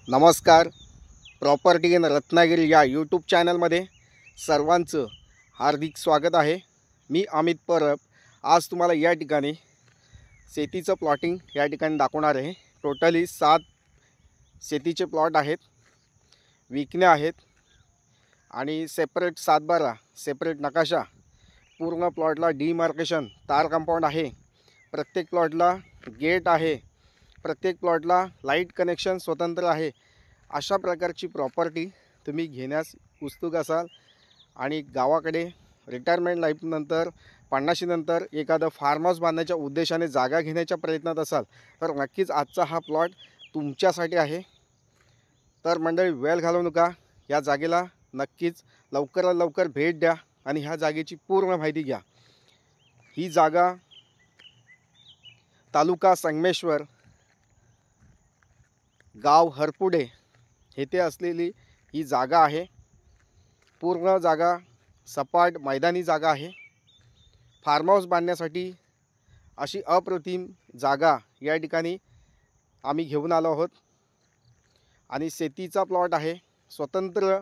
नमस्कार. Property in Ratnagiri या YouTube चॅनलमध्ये सर्वांचं हार्दिक स्वागत आहे. मी अमित परब आज तुम्हाला या ठिकाणी शेतीचं प्लॉटिंग या ठिकाणी दाखवणार आहे. टोटली 7 शेतीचे प्लॉट आहेत, विकणे आहेत आणि सेपरेट 7/12 सेपरेट नकाशा. पूर्ण प्लॉटला डिमार्केशन तार कंपाऊंड आहे. प्रत्येक प्लॉटला गेट आहे. प्रत्येक प्लॉटला लाईट कनेक्शन स्वतंत्र आहे. अशा प्रकारची प्रॉपर्टी तुम्ही घेण्यास उत्सुक असाल आणि गावाकडे रिटायरमेंट लाईफनंतर 50 नंतर एखादं फार्म हाऊस बांधण्याच्या उद्देशाने जागा घेण्याच्या प्रयत्नात असाल तर नक्कीच आजचा हा प्लॉट तुमच्यासाठी आहे. तर मंडळी, वेळ घालवू नका. या जागेला नक्कीच लवकरात लवकर भेट द्या आणि ह्या जागेची पूर्ण माहिती घ्या. ही जागा तालुका संगमेश्वर, गाव हरपुडे येथे असलेली ही जागा आहे. पूर्ण जागा सपाट मैदानी जागा आहे. फार्म हाऊस बांधण्यासाठी अशी अप्रतिम जागा या ठिकाणी आम्ही घेऊन आलो आहोत. आणि शेतीचा प्लॉट आहे, स्वतंत्र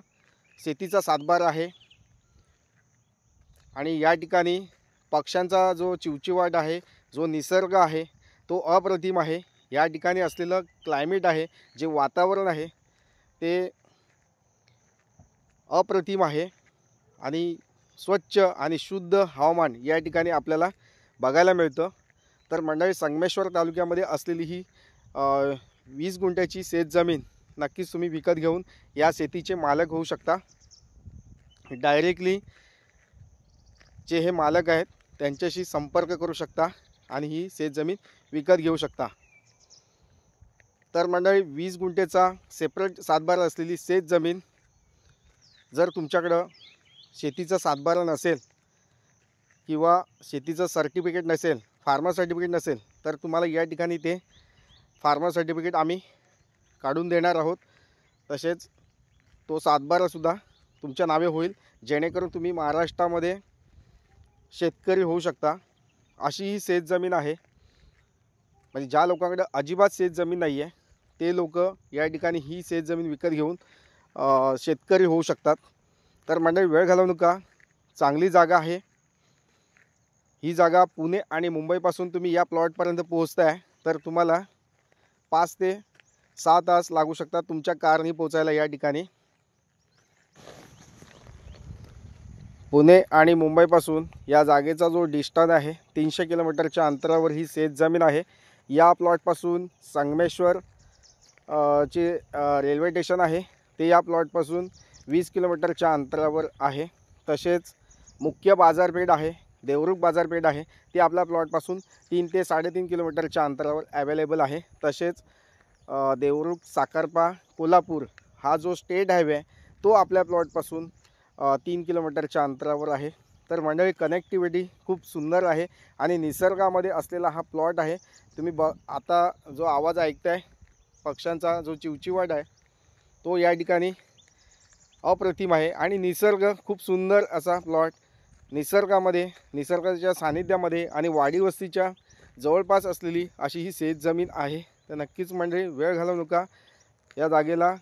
शेतीचा 7/12 आहे. आणि या ठिकाणी पक्ष्यांचा जो चिवचिवाट आहे, जो निसर्ग आहे तो अप्रतिम आहे. या ठिकाणी असलेलं क्लायमेट आहे, जे वातावरण आहे ते अप्रतिम आहे आणि स्वच्छ आणि शुद्ध हवामान या ठिकाणी आपल्याला बघायला मिळतं. तर मंडळी, संगमेश्वर तालुक्यामध्ये असलेली ही 20 गुंठ्याची शेतजमीन नक्कीच तुम्ही विकत घेऊन या शेतीचे मालक होऊ शकता. डायरेक्टली जे हे मालक आहेत त्यांच्याशी संपर्क करू शकता आणि ही शेतजमीन विकत घेऊ शकता. तर मंडळी, 20 गुंठेचा सेपरेट 7/12 असलेली शेतजमीन जर तुमच्याकडं शेतीचं 7/12 नसेल किंवा शेतीचं सर्टिफिकेट नसेल, फार्मर सर्टिफिकेट नसेल, तर तुम्हाला या ठिकाणी ते फार्मर सर्टिफिकेट आम्ही काढून देणार आहोत. तसेच तो 7/12सुद्धा तुमच्या नावे होईल, जेणेकरून तुम्ही महाराष्ट्रामध्ये शेतकरी होऊ शकता. अशी ही शेतजमीन आहे. म्हणजे ज्या लोकांकडे अजिबात शेतजमीन नाही आहे ते लोक या ठिकाणी ही शेतजमीन विकत घेऊन शेतकरी होऊ शकतात. तर मंडळी, वेळ घालवू नका. चांगली जागा आहे. ही जागा पुणे आणि मुंबईपासून तुम्ही या प्लॉटपर्यंत पोहोचताय तर तुम्हाला 5 ते 6 तास लागू शकतात तुमच्या कारने पोहोचायला. या ठिकाणी पुणे आणि मुंबईपासून या जागेचा जो डिस्टन्स आहे 300 किलोमीटरच्या अंतरावर ही शेतजमीन आहे. या प्लॉटपासून संगमेश्वर चे रेल्वे स्टेशन आहे ते या प्लॉटपासून 20 किलोमीटरच्या अंतरावर आहे. तसेच मुख्य बाजारपेठ आहे, देवरुख बाजारपेठ आहे, ते आपल्या प्लॉटपासून 3 ते 3.5 किलोमीटरच्या अंतरावर अवेलेबल आहे. तसेच देवरुख साखरपा कोल्हापूर हा जो स्टेट हायवे आहे तो आपल्या प्लॉटपासून 3 किलोमीटरच्या अंतरावर आहे. तर मंडळी, कनेक्टिव्हिटी खूप सुंदर आहे आणि निसर्गामध्ये असलेला हा प्लॉट आहे. तुम्ही आता जो आवाज ऐकताय पक्ष्यांचा, जो चिवचिवाट आहे तो या ठिकाणी अप्रतिम आहे आणि निसर्ग खूप सुंदर असा प्लॉट निसर्गामध्ये, निसर्गाच्या सानिध्यामध्ये आणि वाडी वस्तीच्या जवळपास असलेली अशी ही शेतजमीन आहे. तर नक्कीच मंडळी, वेळ घालवू नका. या जागेला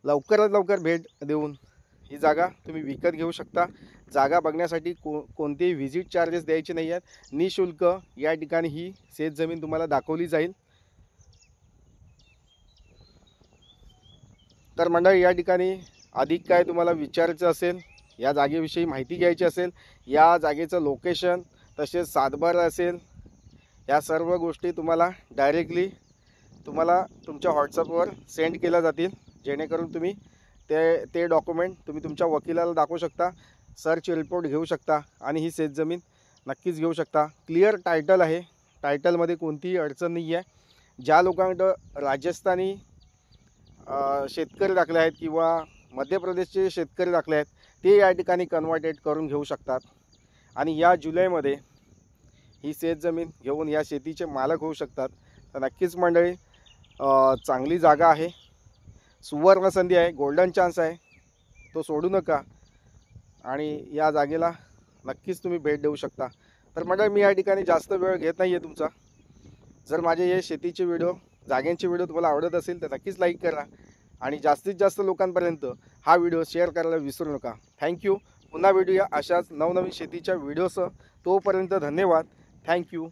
लवकरात लवकर भेट देऊन ही जागा तुम्ही विकत घेऊ शकता. जागा बघण्यासाठी कोणतेही व्हिजिट चार्जेस द्यायचे नाही आहेत. निःशुल्क या ठिकाणी ही शेतजमीन तुम्हाला दाखवली जाईल. तर मंडळी, या ठिकाणी अधिक काय तुम्हाला विचारायचं असेल, या जागेविषयी माहिती घ्यायची असेल, या जागेचं लोकेशन तसेच 7/12 असेल, या सर्व गोष्टी तुम्हाला डायरेक्टली तुमच्या व्हॉट्सअपवर सेंड केल्या जातील. जेणेकरून तुम्ही ते डॉक्युमेंट तुम्ही तुमच्या वकिलाला दाखवू शकता, सर्च रिपोर्ट घेऊ शकता आणि ही शेतजमीन नक्कीच घेऊ शकता. क्लिअर टायटल आहे, टायटलमध्ये कोणतीही अडचण नाही आहे. ज्या लोकांकडं राजस्थानी शेतकरी दाखले आहेत किंवा मध्य प्रदेशचे शेतकरी दाखले आहेत ते या ठिकाणी कन्वर्टेड करून घेऊ शकतात आणि या जुलैमध्ये ही शेतजमीन घेऊन या शेतीचे मालक होऊ शकतात. तर नक्कीच मंडळी, चांगली जागा आहे, सुवर्ण संधी आहे, गोल्डन चान्स आहे, तो सोडू नका आणि या जागेला नक्कीच तुम्ही भेट देऊ शकता. तर मंडळी, मी या ठिकाणी जास्त वेळ घेत नाही आहे तुमचा. जर माझे हे शेतीचे व्हिडिओ जाग्यांची व्हिडिओ तुम्हाला आवडत असेल तर नक्कीच लाईक करा आणि जास्तीत जास्त लोकांपर्यंत हा व्हिडिओ शेअर करायला विसरू नका. थँक्यू. पुन्हा भेटूया अशाच नवनवीन शेतीच्या व्हिडिओसह. तोपर्यंत धन्यवाद. थँक्यू.